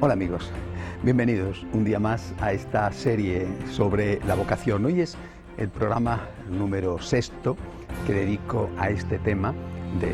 Hola amigos, bienvenidos un día más a esta serie sobre la vocación. Hoy es el programa número 6 que dedico a este tema.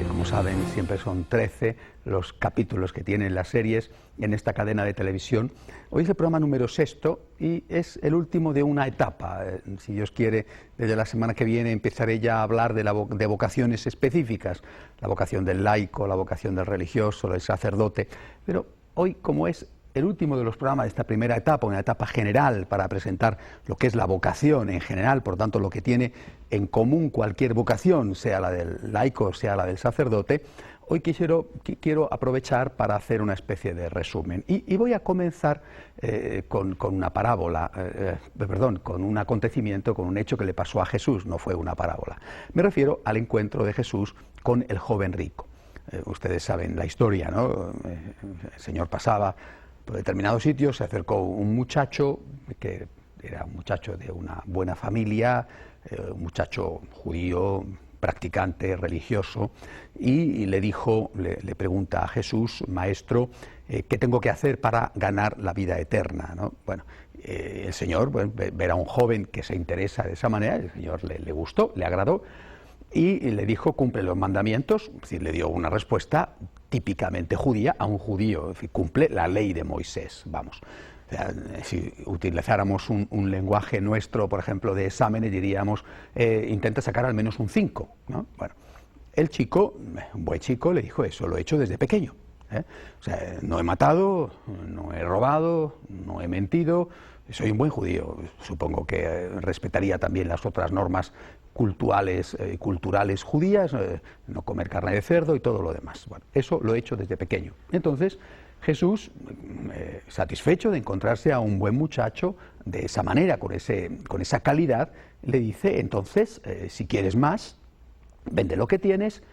Como saben, siempre son 13 los capítulos que tienen las series en esta cadena de televisión. Hoy es el programa número 6 y es el último de una etapa. Si Dios quiere, desde la semana que viene empezaré ya a hablar de vocaciones específicas, la vocación del laico, la vocación del religioso, del sacerdote. Pero hoy, como es el último de los programas de esta primera etapa, una etapa general para presentar lo que es la vocación en general, por tanto lo que tiene en común cualquier vocación, sea la del laico, sea la del sacerdote, hoy quiero aprovechar para hacer una especie de resumen. Y voy a comenzar con una parábola, con un acontecimiento, con un hecho que le pasó a Jesús, no fue una parábola. Me refiero al encuentro de Jesús con el joven rico. Ustedes saben la historia, ¿no? El Señor pasaba por determinados sitios, se acercó un muchacho que era un muchacho de una buena familia, un muchacho judío, practicante, religioso, y le pregunta a Jesús: Maestro, ¿qué tengo que hacer para ganar la vida eterna? ¿No? Bueno, el Señor, ver a un joven que se interesa de esa manera, el Señor le gustó, le agradó, y le dijo: cumple los mandamientos. Es decir, le dio una respuesta típicamente judía a un judío, es decir, cumple la ley de Moisés, vamos. O sea, si utilizáramos un lenguaje nuestro, por ejemplo, de exámenes, diríamos, intenta sacar al menos un 5, ¿no? Bueno, el chico, un buen chico, le dijo: eso lo he hecho desde pequeño. O sea, no he matado, no he robado, no he mentido, soy un buen judío. Supongo que respetaría también las otras normas culturales judías, no comer carne de cerdo y todo lo demás. Bueno, eso lo he hecho desde pequeño. Entonces Jesús, satisfecho de encontrarse a un buen muchacho de esa manera, con esa calidad, le dice: entonces, si quieres más, vende lo que tienes,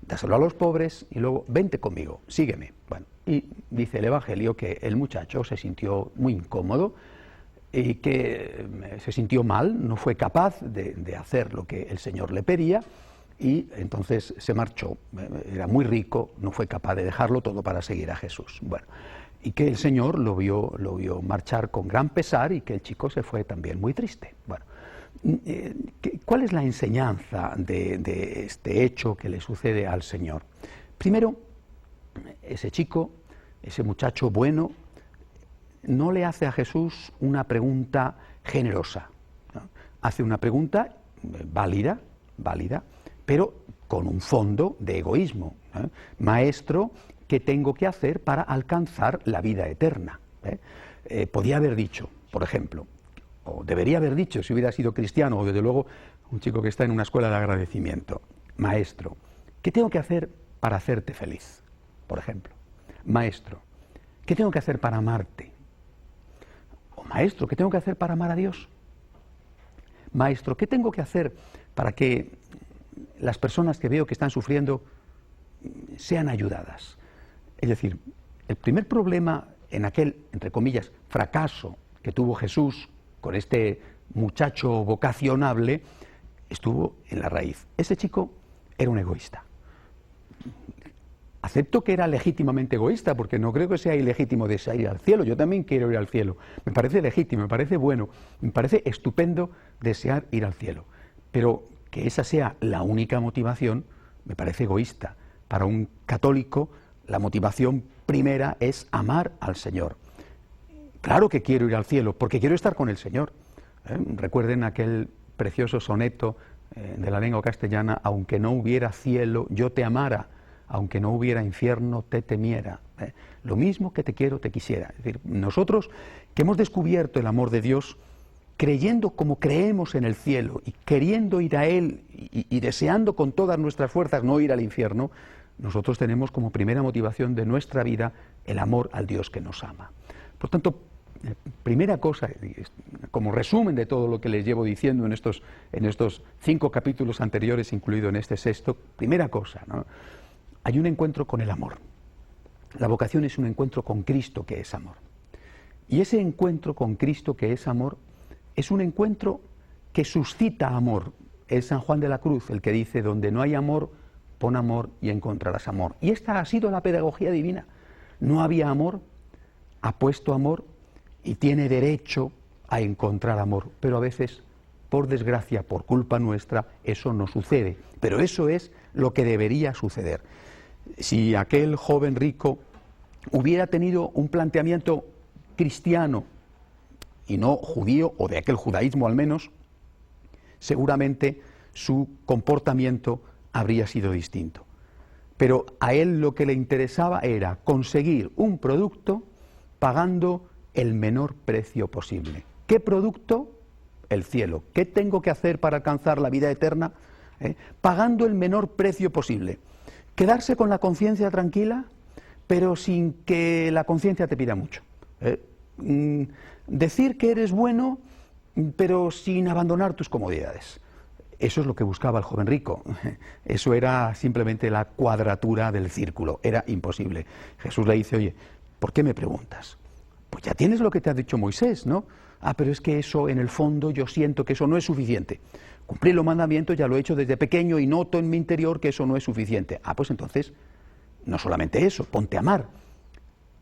dáselo a los pobres y luego vente conmigo, sígueme. Bueno, y dice el Evangelio que el muchacho se sintió muy incómodo y que se sintió mal, no fue capaz de hacer lo que el Señor le pedía, y entonces se marchó. Era muy rico, no fue capaz de dejarlo todo para seguir a Jesús. Bueno, y que el Señor lo vio marchar con gran pesar, y que el chico se fue también muy triste. Bueno, ¿cuál es la enseñanza de este hecho que le sucede al Señor? Primero, ese chico, ese muchacho bueno, no le hace a Jesús una pregunta generosa, ¿no? Hace una pregunta válida, pero con un fondo de egoísmo. Maestro, ¿qué tengo que hacer para alcanzar la vida eterna? Podía haber dicho, por ejemplo, o debería haber dicho, si hubiera sido cristiano, o desde luego un chico que está en una escuela de agradecimiento: Maestro, ¿qué tengo que hacer para hacerte feliz? Por ejemplo. Maestro, ¿qué tengo que hacer para amarte? O maestro, ¿qué tengo que hacer para amar a Dios? Maestro, ¿qué tengo que hacer para que las personas que veo que están sufriendo sean ayudadas? Es decir, el primer problema en aquel, entre comillas, fracaso que tuvo Jesús con este muchacho vocacionable estuvo en la raíz. Ese chico era un egoísta. Acepto que era legítimamente egoísta, porque no creo que sea ilegítimo desear ir al cielo. Yo también quiero ir al cielo. Me parece legítimo, me parece bueno, me parece estupendo desear ir al cielo. Pero que esa sea la única motivación me parece egoísta. Para un católico, la motivación primera es amar al Señor. Claro que quiero ir al cielo, porque quiero estar con el Señor. Recuerden aquel precioso soneto de la lengua castellana: aunque no hubiera cielo, yo te amara; aunque no hubiera infierno, te temiera. Lo mismo que te quiero, te quisiera. Es decir, nosotros que hemos descubierto el amor de Dios, creyendo como creemos en el cielo y queriendo ir a Él y deseando con todas nuestras fuerzas no ir al infierno, nosotros tenemos como primera motivación de nuestra vida el amor al Dios que nos ama. Por tanto, primera cosa, como resumen de todo lo que les llevo diciendo en estos 5 capítulos anteriores, incluido en este 6, primera cosa, ¿no? Hay un encuentro con el amor. La vocación es un encuentro con Cristo, que es amor. Y ese encuentro con Cristo, que es amor, es un encuentro que suscita amor. Es San Juan de la Cruz el que dice: donde no hay amor, pon amor y encontrarás amor. Y esta ha sido la pedagogía divina. No había amor, ha puesto amor y tiene derecho a encontrar amor, pero a veces, por desgracia, por culpa nuestra, eso no sucede, pero eso es lo que debería suceder. Si aquel joven rico hubiera tenido un planteamiento cristiano y no judío, o de aquel judaísmo al menos, seguramente su comportamiento habría sido distinto. Pero a él lo que le interesaba era conseguir un producto pagando el menor precio posible. ¿Qué producto? El cielo. ¿Qué tengo que hacer para alcanzar la vida eterna? Pagando el menor precio posible. Quedarse con la conciencia tranquila, pero sin que la conciencia te pida mucho. Decir que eres bueno, pero sin abandonar tus comodidades. Eso es lo que buscaba el joven rico. Eso era simplemente la cuadratura del círculo. Era imposible. Jesús le dice, oye, ¿por qué me preguntas? Pues ya tienes lo que te ha dicho Moisés, ¿no? Ah, pero es que eso, en el fondo, yo siento que eso no es suficiente. Cumplir los mandamientos ya lo he hecho desde pequeño y noto en mi interior que eso no es suficiente. Ah, pues entonces, no solamente eso, ponte a amar.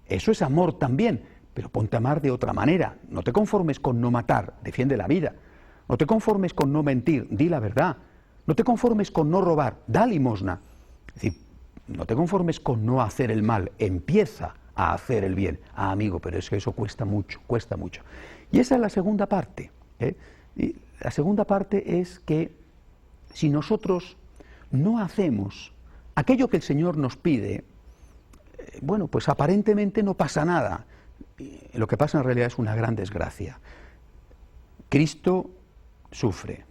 Eso es amor también, pero ponte a amar de otra manera. No te conformes con no matar, defiende la vida. No te conformes con no mentir, di la verdad. No te conformes con no robar, da limosna. Es decir, no te conformes con no hacer el mal, empieza a hacer el bien. Ah, amigo, pero es que eso cuesta mucho, cuesta mucho. Y esa es la segunda parte. Y la segunda parte es que si nosotros no hacemos aquello que el Señor nos pide, bueno, pues aparentemente no pasa nada. Lo que pasa en realidad es una gran desgracia. Cristo sufre.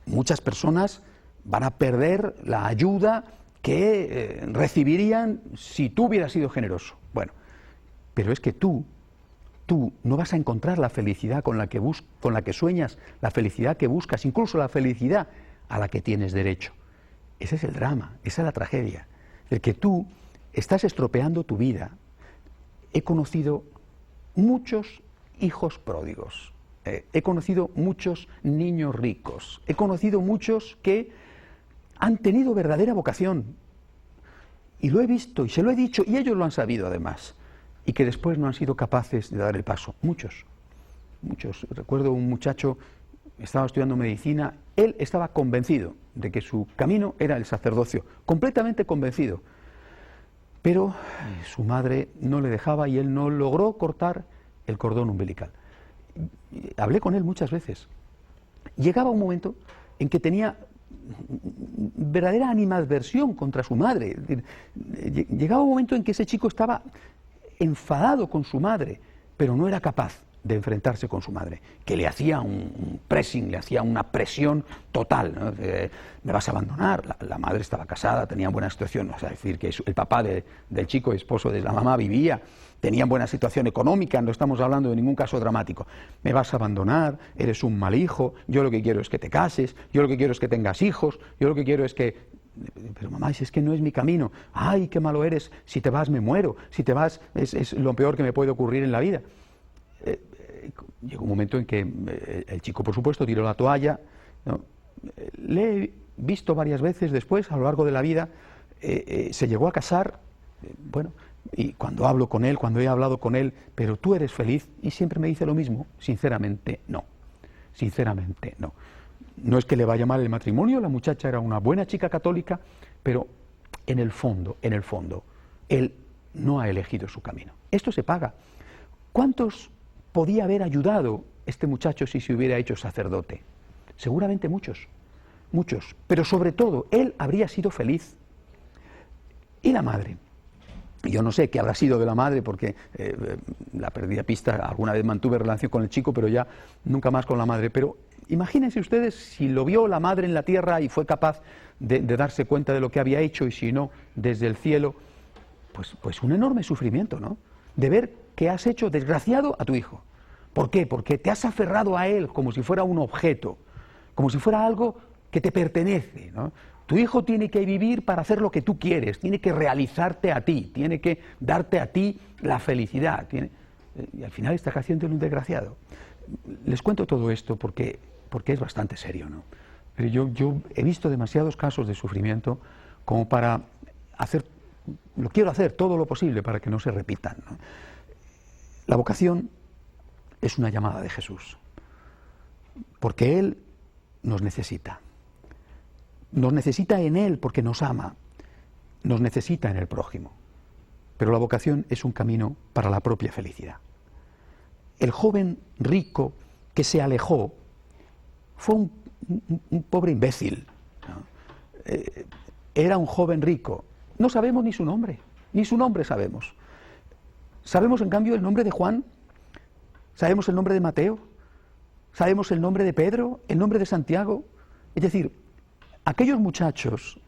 Muchas personas van a perder la ayuda que recibirían si tú hubieras sido generoso. Bueno, pero es que tú no vas a encontrar la felicidad con la que sueñas, la felicidad que buscas, incluso la felicidad a la que tienes derecho. Ese es el drama, esa es la tragedia. El que tú estás estropeando tu vida. He conocido muchos hijos pródigos. He conocido muchos niños ricos, he conocido muchos que han tenido verdadera vocación, y lo he visto, y se lo he dicho, y ellos lo han sabido además, y que después no han sido capaces de dar el paso. Muchos. Recuerdo un muchacho, estaba estudiando medicina, él estaba convencido de que su camino era el sacerdocio, completamente convencido, pero su madre no le dejaba y él no logró cortar el cordón umbilical. Hablé con él muchas veces. Llegaba un momento en que tenía verdadera animadversión contra su madre. Llegaba un momento en que ese chico estaba enfadado con su madre, pero no era capaz de enfrentarse con su madre, que le hacía un pressing, le hacía una presión total, ¿no? Me vas a abandonar. La madre estaba casada, tenía buena situación, o sea, es decir, que el papá del chico, esposo de la mamá, vivía, tenían buena situación económica, no estamos hablando de ningún caso dramático. Me vas a abandonar, eres un mal hijo, yo lo que quiero es que te cases, yo lo que quiero es que tengas hijos, yo lo que quiero es que... Pero mamá, si es que no es mi camino, ay, qué malo eres, si te vas me muero, si te vas es lo peor que me puede ocurrir en la vida. Llegó un momento en que el chico, por supuesto, tiró la toalla, ¿no? Le he visto varias veces después, a lo largo de la vida, se llegó a casar, bueno, y cuando hablo con él, cuando he hablado con él, pero tú eres feliz, y siempre me dice lo mismo, sinceramente no, sinceramente no. No es que le vaya mal el matrimonio, la muchacha era una buena chica católica, pero en el fondo, él no ha elegido su camino. Esto se paga. ¿Cuántos podía haber ayudado este muchacho si se hubiera hecho sacerdote? Seguramente muchos, pero sobre todo, él habría sido feliz. ¿Y la madre? Yo no sé qué habrá sido de la madre, porque la perdí de pista, alguna vez mantuve relación con el chico, pero ya nunca más con la madre. Pero imagínense ustedes si lo vio la madre en la tierra y fue capaz de darse cuenta de lo que había hecho, y si no, desde el cielo, pues un enorme sufrimiento, ¿no? De ver que has hecho desgraciado a tu hijo. ¿Por qué? Porque te has aferrado a él como si fuera un objeto, como si fuera algo que te pertenece, ¿no? Tu hijo tiene que vivir para hacer lo que tú quieres, tiene que realizarte a ti, tiene que darte a ti la felicidad. Y al final estás haciendo un desgraciado. Les cuento todo esto porque es bastante serio, ¿no? Pero yo he visto demasiados casos de sufrimiento como para quiero hacer todo lo posible para que no se repitan, ¿no? La vocación es una llamada de Jesús, porque Él nos necesita. Nos necesita en Él porque nos ama, nos necesita en el prójimo. Pero la vocación es un camino para la propia felicidad. El joven rico que se alejó fue un pobre imbécil, ¿no? Era un joven rico. No sabemos ni su nombre sabemos. Sabemos en cambio el nombre de Juan, sabemos el nombre de Mateo, sabemos el nombre de Pedro, el nombre de Santiago. Es decir, aquellos muchachos,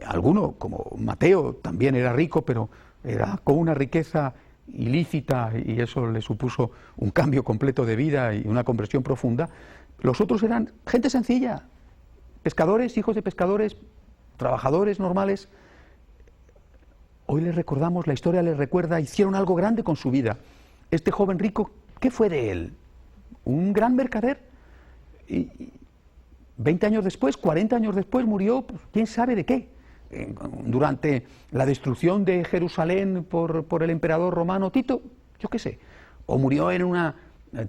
alguno como Mateo también era rico, pero era con una riqueza ilícita y eso le supuso un cambio completo de vida y una conversión profunda. Los otros eran gente sencilla, pescadores, hijos de pescadores, trabajadores normales. Hoy les recordamos, la historia les recuerda, hicieron algo grande con su vida. Este joven rico, ¿qué fue de él? Un gran mercader. Y 20 años después, 40 años después murió, pues, quién sabe de qué. Durante la destrucción de Jerusalén por el emperador romano Tito, yo qué sé. O murió en una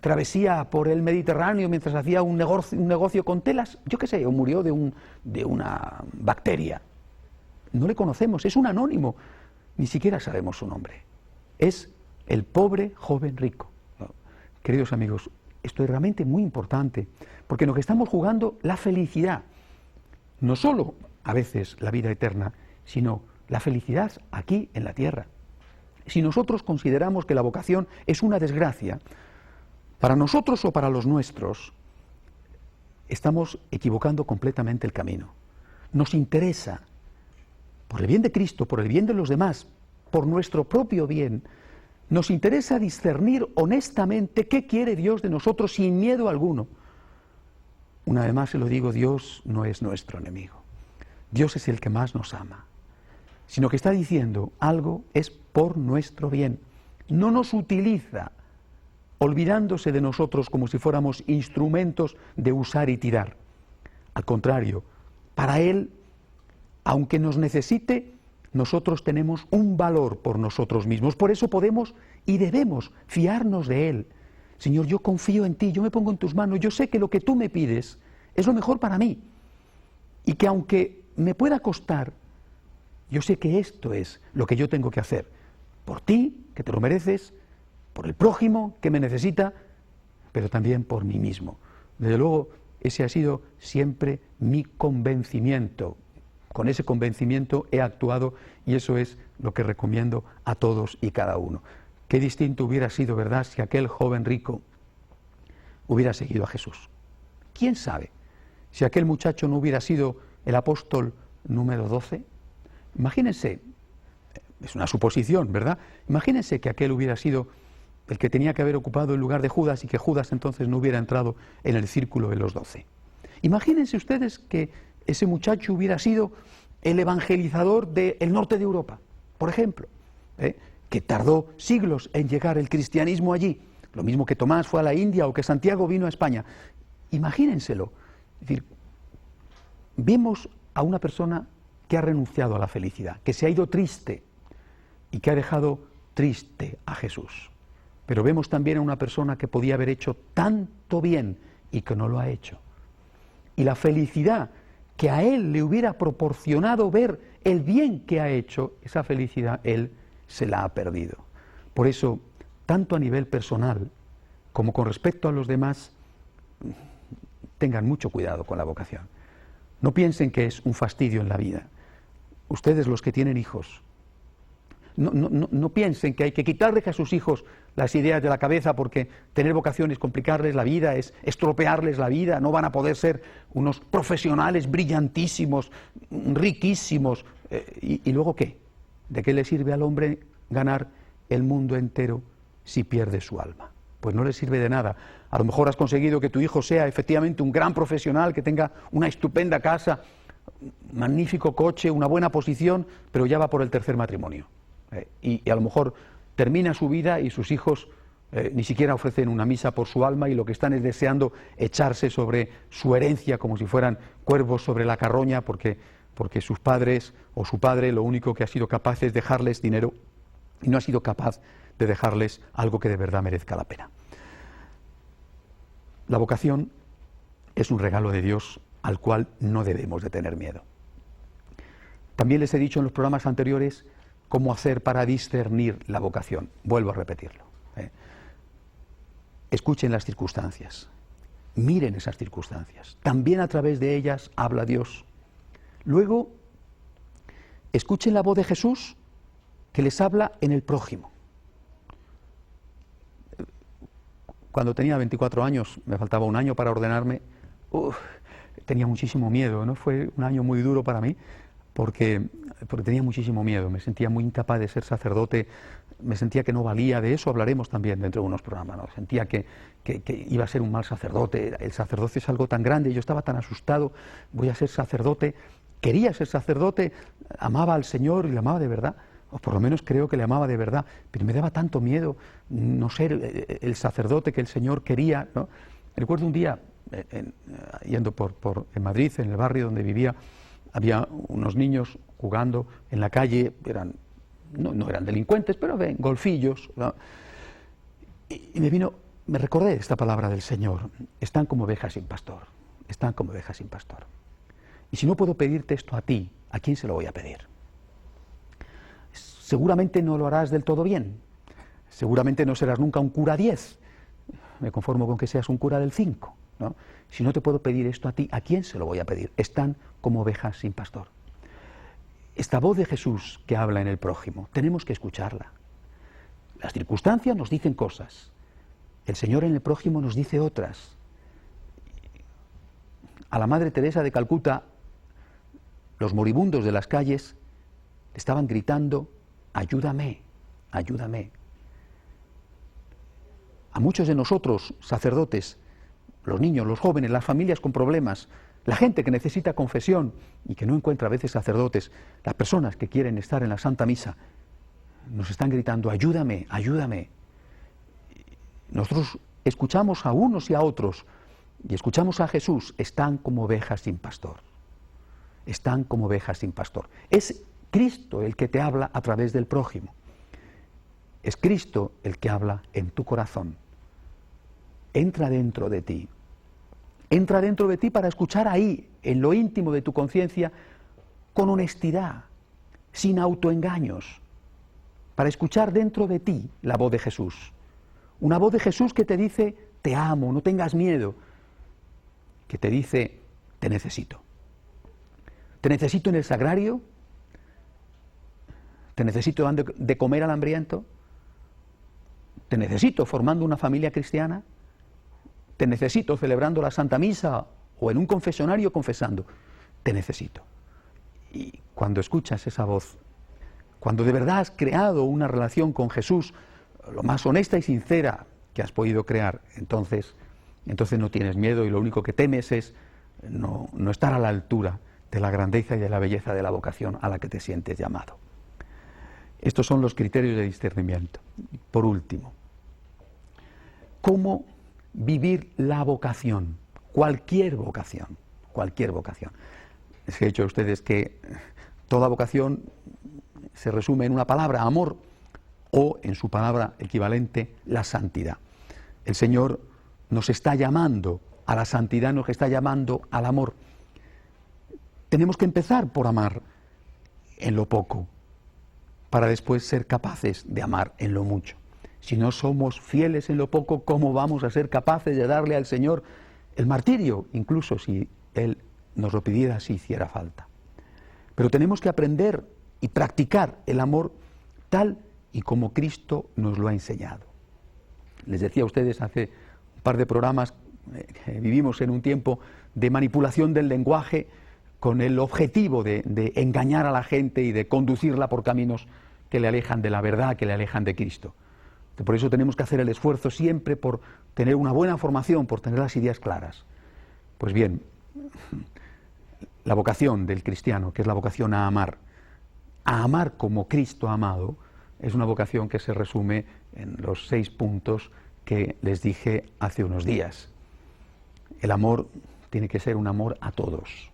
travesía por el Mediterráneo mientras hacía un negocio con telas, yo qué sé. O murió de una bacteria. No le conocemos, es un anónimo. Ni siquiera sabemos su nombre. Es el pobre joven rico. Queridos amigos, esto es realmente muy importante, porque nos estamos jugando la felicidad. No solo, a veces, la vida eterna, sino la felicidad aquí en la tierra. Si nosotros consideramos que la vocación es una desgracia, para nosotros o para los nuestros, estamos equivocando completamente el camino. Nos interesa, por el bien de Cristo, por el bien de los demás, por nuestro propio bien, nos interesa discernir honestamente qué quiere Dios de nosotros sin miedo alguno. Una vez más se lo digo, Dios no es nuestro enemigo. Dios es el que más nos ama. Sino que está diciendo algo es por nuestro bien. No nos utiliza olvidándose de nosotros como si fuéramos instrumentos de usar y tirar. Al contrario, para Él, aunque nos necesite, nosotros tenemos un valor por nosotros mismos. Por eso podemos y debemos fiarnos de Él. Señor, yo confío en ti, yo me pongo en tus manos, yo sé que lo que tú me pides es lo mejor para mí. Y que aunque me pueda costar, yo sé que esto es lo que yo tengo que hacer. Por ti, que te lo mereces, por el prójimo, que me necesita, pero también por mí mismo. Desde luego, ese ha sido siempre mi convencimiento. Con ese convencimiento he actuado y eso es lo que recomiendo a todos y cada uno. Qué distinto hubiera sido, ¿verdad?, si aquel joven rico hubiera seguido a Jesús. ¿Quién sabe si aquel muchacho no hubiera sido el apóstol número 12? Imagínense, es una suposición, ¿verdad? Imagínense que aquel hubiera sido el que tenía que haber ocupado el lugar de Judas y que Judas entonces no hubiera entrado en el círculo de los 12. Imagínense ustedes que ese muchacho hubiera sido el evangelizador del norte de Europa, por ejemplo, que tardó siglos en llegar el cristianismo allí, lo mismo que Tomás fue a la India o que Santiago vino a España. Imagínenselo. Es decir, vemos a una persona que ha renunciado a la felicidad, que se ha ido triste y que ha dejado triste a Jesús. Pero vemos también a una persona que podía haber hecho tanto bien y que no lo ha hecho. Y la felicidad que a él le hubiera proporcionado ver el bien que ha hecho, esa felicidad él se la ha perdido. Por eso, tanto a nivel personal como con respecto a los demás, tengan mucho cuidado con la vocación. No piensen que es un fastidio en la vida. Ustedes, los que tienen hijos, no piensen que hay que quitarles a sus hijos las ideas de la cabeza porque tener vocación es complicarles la vida, es estropearles la vida, no van a poder ser unos profesionales brillantísimos, riquísimos. ¿Y luego qué? ¿De qué le sirve al hombre ganar el mundo entero si pierde su alma? Pues no le sirve de nada. A lo mejor has conseguido que tu hijo sea efectivamente un gran profesional, que tenga una estupenda casa, magnífico coche, una buena posición, pero ya va por el tercer matrimonio. Y a lo mejor termina su vida y sus hijos ni siquiera ofrecen una misa por su alma y lo que están es deseando echarse sobre su herencia como si fueran cuervos sobre la carroña porque sus padres o su padre lo único que ha sido capaz es dejarles dinero y no ha sido capaz de dejarles algo que de verdad merezca la pena. La vocación es un regalo de Dios al cual no debemos de tener miedo. También les he dicho en los programas anteriores cómo hacer para discernir la vocación. Vuelvo a repetirlo. Escuchen las circunstancias, miren esas circunstancias. También a través de ellas habla Dios. Luego, escuchen la voz de Jesús que les habla en el prójimo. Cuando tenía 24 años, me faltaba un año para ordenarme, tenía muchísimo miedo, ¿no? Fue un año muy duro para mí, porque tenía muchísimo miedo, me sentía muy incapaz de ser sacerdote, me sentía que no valía, de eso hablaremos también dentro de unos programas, ¿no? Sentía que iba a ser un mal sacerdote, el sacerdocio es algo tan grande, yo estaba tan asustado, voy a ser sacerdote, quería ser sacerdote, amaba al Señor y le amaba de verdad, o por lo menos creo que le amaba de verdad, pero me daba tanto miedo no ser el sacerdote que el Señor quería, ¿no? Recuerdo un día, yendo en Madrid, en el barrio donde vivía, había unos niños jugando en la calle, no eran delincuentes, pero ven, golfillos, ¿no? Y me recordé esta palabra del Señor: están como ovejas sin pastor, están como ovejas sin pastor. Y si no puedo pedirte esto a ti, ¿a quién se lo voy a pedir? Seguramente no lo harás del todo bien, seguramente no serás nunca un cura 10, me conformo con que seas un cura del 5, ¿no? Si no te puedo pedir esto a ti, ¿a quién se lo voy a pedir? Están como ovejas sin pastor. Esta voz de Jesús que habla en el prójimo, tenemos que escucharla. Las circunstancias nos dicen cosas, el Señor en el prójimo nos dice otras. A la Madre Teresa de Calcuta, los moribundos de las calles estaban gritando: ayúdame, ayúdame. A muchos de nosotros, sacerdotes, los niños, los jóvenes, las familias con problemas, la gente que necesita confesión y que no encuentra a veces sacerdotes, las personas que quieren estar en la Santa Misa, nos están gritando: ayúdame, ayúdame. Nosotros escuchamos a unos y a otros, y escuchamos a Jesús: están como ovejas sin pastor. Están como ovejas sin pastor. Es Cristo el que te habla a través del prójimo. Es Cristo el que habla en tu corazón. Entra dentro de ti. Entra dentro de ti para escuchar ahí, en lo íntimo de tu conciencia, con honestidad, sin autoengaños, para escuchar dentro de ti la voz de Jesús. Una voz de Jesús que te dice: te amo, no tengas miedo. Que te dice: te necesito. Te necesito en el sagrario. Te necesito dando de comer al hambriento. Te necesito formando una familia cristiana. Te necesito celebrando la Santa Misa o en un confesionario confesando. Te necesito. Y cuando escuchas esa voz, cuando de verdad has creado una relación con Jesús, lo más honesta y sincera que has podido crear, entonces no tienes miedo, y lo único que temes es no estar a la altura de la grandeza y de la belleza de la vocación a la que te sientes llamado. Estos son los criterios de discernimiento. Por último, ¿cómo vivir la vocación? Cualquier vocación, cualquier vocación. Les he dicho a ustedes que toda vocación se resume en una palabra: amor, o en su palabra equivalente, la santidad. El Señor nos está llamando a la santidad, nos está llamando al amor. Tenemos que empezar por amar en lo poco, para después ser capaces de amar en lo mucho. Si no somos fieles en lo poco, ¿cómo vamos a ser capaces de darle al Señor el martirio, incluso si Él nos lo pidiera, si hiciera falta? Pero tenemos que aprender y practicar el amor tal y como Cristo nos lo ha enseñado. Les decía a ustedes hace un par de programas que vivimos en un tiempo de manipulación del lenguaje con el objetivo de engañar a la gente y de conducirla por caminos que le alejan de la verdad, que le alejan de Cristo. Por eso tenemos que hacer el esfuerzo siempre por tener una buena formación, por tener las ideas claras. Pues bien, la vocación del cristiano, que es la vocación a amar como Cristo ha amado, es una vocación que se resume en los 6 puntos que les dije hace unos días. El amor tiene que ser un amor a todos.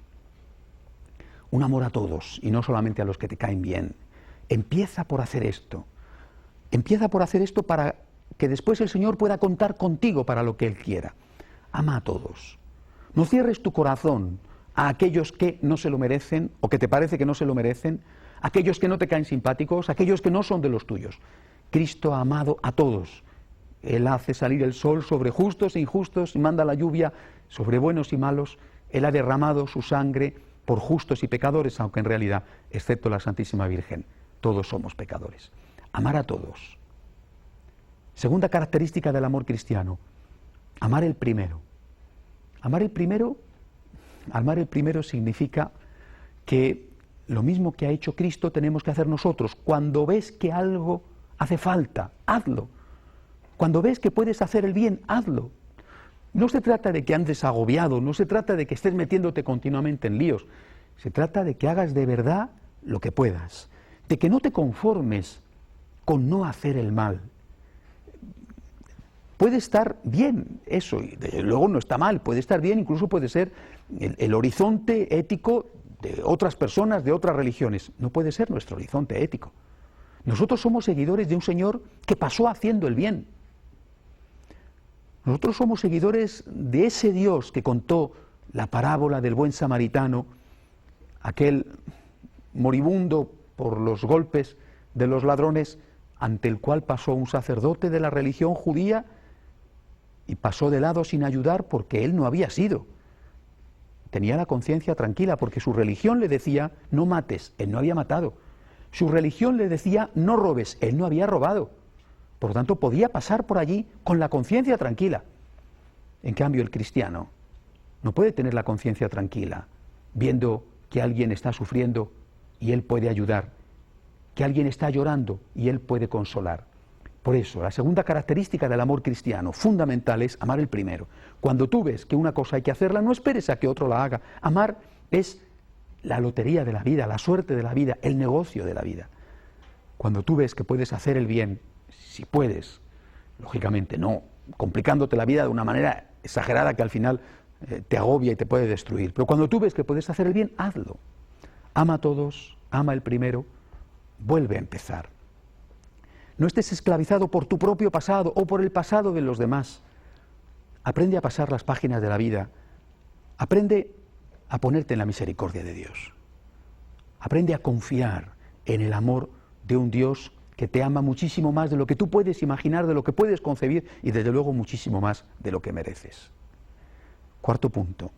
Un amor a todos, y no solamente a los que te caen bien. Empieza por hacer esto. Empieza por hacer esto para que después el Señor pueda contar contigo para lo que Él quiera. Ama a todos. No cierres tu corazón a aquellos que no se lo merecen o que te parece que no se lo merecen, aquellos que no te caen simpáticos, aquellos que no son de los tuyos. Cristo ha amado a todos. Él hace salir el sol sobre justos e injustos y manda la lluvia sobre buenos y malos. Él ha derramado su sangre por justos y pecadores, aunque en realidad, excepto la Santísima Virgen, todos somos pecadores. Amar a todos. Segunda característica del amor cristiano, amar el primero. Amar el primero significa que lo mismo que ha hecho Cristo tenemos que hacer nosotros. Cuando ves que algo hace falta, hazlo. Cuando ves que puedes hacer el bien, hazlo. No se trata de que andes agobiado, no se trata de que estés metiéndote continuamente en líos. Se trata de que hagas de verdad lo que puedas, de que no te conformes con no hacer el mal. Puede estar bien eso, y desde luego no está mal, puede estar bien, incluso puede ser el horizonte ético de otras personas, de otras religiones. No puede ser nuestro horizonte ético. Nosotros somos seguidores de un Señor que pasó haciendo el bien. Nosotros somos seguidores de ese Dios que contó la parábola del buen samaritano, aquel moribundo por los golpes de los ladrones, ante el cual pasó un sacerdote de la religión judía y pasó de lado sin ayudar porque él no había sido. Tenía la conciencia tranquila porque su religión le decía no mates, él no había matado. Su religión le decía no robes, él no había robado. Por lo tanto, podía pasar por allí con la conciencia tranquila. En cambio, el cristiano no puede tener la conciencia tranquila viendo que alguien está sufriendo y él puede ayudar, que alguien está llorando y él puede consolar. Por eso, la segunda característica del amor cristiano fundamental es amar el primero. Cuando tú ves que una cosa hay que hacerla, no esperes a que otro la haga. Amar es la lotería de la vida, la suerte de la vida, el negocio de la vida. Cuando tú ves que puedes hacer el bien, si puedes, lógicamente no, complicándote la vida de una manera exagerada que al final te agobia y te puede destruir. Pero cuando tú ves que puedes hacer el bien, hazlo. Ama a todos, ama el primero, vuelve a empezar. No estés esclavizado por tu propio pasado o por el pasado de los demás. Aprende a pasar las páginas de la vida. Aprende a ponerte en la misericordia de Dios. Aprende a confiar en el amor de un Dios que te ama muchísimo más de lo que tú puedes imaginar, de lo que puedes concebir y desde luego muchísimo más de lo que mereces. Cuarto punto,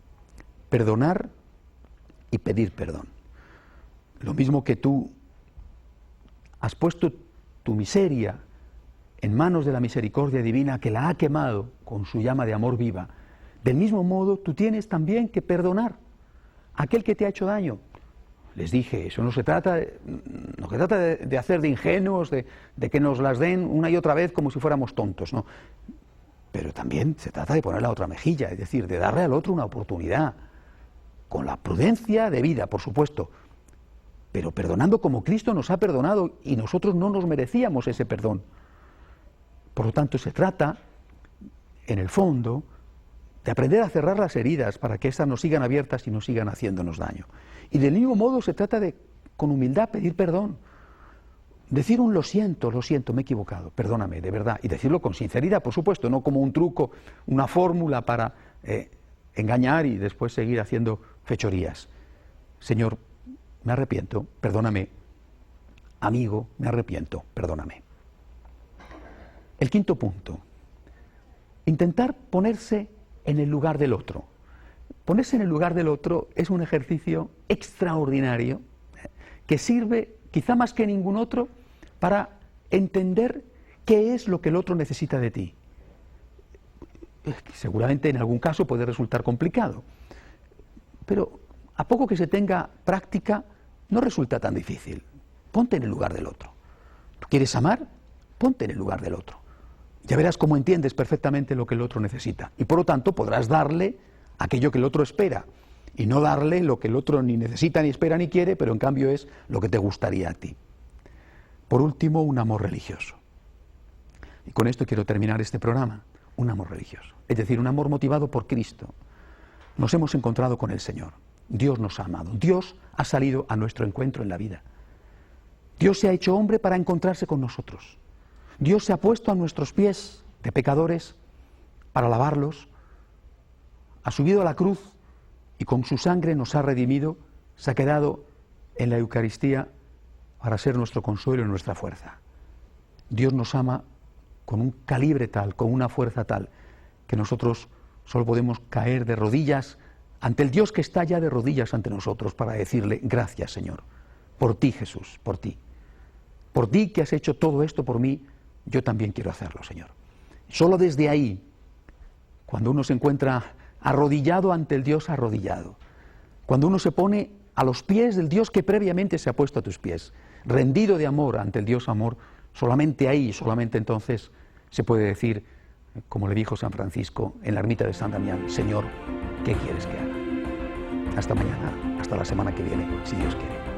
perdonar y pedir perdón. Lo mismo que tú has puesto tu miseria en manos de la misericordia divina que la ha quemado con su llama de amor viva, del mismo modo tú tienes también que perdonar a aquel que te ha hecho daño. Les dije, eso no se trata de hacer de ingenuos, de que nos las den una y otra vez como si fuéramos tontos, no. Pero también se trata de poner la otra mejilla, es decir, de darle al otro una oportunidad, con la prudencia debida, por supuesto, pero perdonando como Cristo nos ha perdonado y nosotros no nos merecíamos ese perdón. Por lo tanto, se trata, en el fondo, de aprender a cerrar las heridas para que éstas no sigan abiertas y no sigan haciéndonos daño. Y del mismo modo se trata de, con humildad, pedir perdón. Decir un lo siento, me he equivocado, perdóname, de verdad. Y decirlo con sinceridad, por supuesto, no como un truco, una fórmula para engañar y después seguir haciendo fechorías. Señor, me arrepiento, perdóname. Amigo, me arrepiento, perdóname. El quinto punto, intentar ponerse en el lugar del otro. Ponerse en el lugar del otro es un ejercicio extraordinario que sirve, quizá más que ningún otro, para entender qué es lo que el otro necesita de ti. Seguramente en algún caso puede resultar complicado, pero a poco que se tenga práctica, no resulta tan difícil. Ponte en el lugar del otro. ¿Tú quieres amar? Ponte en el lugar del otro. Ya verás cómo entiendes perfectamente lo que el otro necesita. Y por lo tanto podrás darle aquello que el otro espera. Y no darle lo que el otro ni necesita, ni espera, ni quiere, pero en cambio es lo que te gustaría a ti. Por último, un amor religioso. Y con esto quiero terminar este programa. Un amor religioso. Es decir, un amor motivado por Cristo. Nos hemos encontrado con el Señor. Dios nos ha amado. Dios ha salido a nuestro encuentro en la vida. Dios se ha hecho hombre para encontrarse con nosotros. Dios se ha puesto a nuestros pies de pecadores para lavarlos, ha subido a la cruz y con su sangre nos ha redimido, se ha quedado en la Eucaristía para ser nuestro consuelo y nuestra fuerza. Dios nos ama con un calibre tal, con una fuerza tal, que nosotros solo podemos caer de rodillas ante el Dios que está ya de rodillas ante nosotros para decirle: gracias, Señor, por ti, Jesús, por ti que has hecho todo esto por mí, yo también quiero hacerlo, Señor. Solo desde ahí, cuando uno se encuentra arrodillado ante el Dios arrodillado, cuando uno se pone a los pies del Dios que previamente se ha puesto a tus pies, rendido de amor ante el Dios amor, solamente ahí, solamente entonces se puede decir, como le dijo San Francisco en la ermita de San Damián: Señor, ¿qué quieres que haga? Hasta mañana, hasta la semana que viene, si Dios quiere.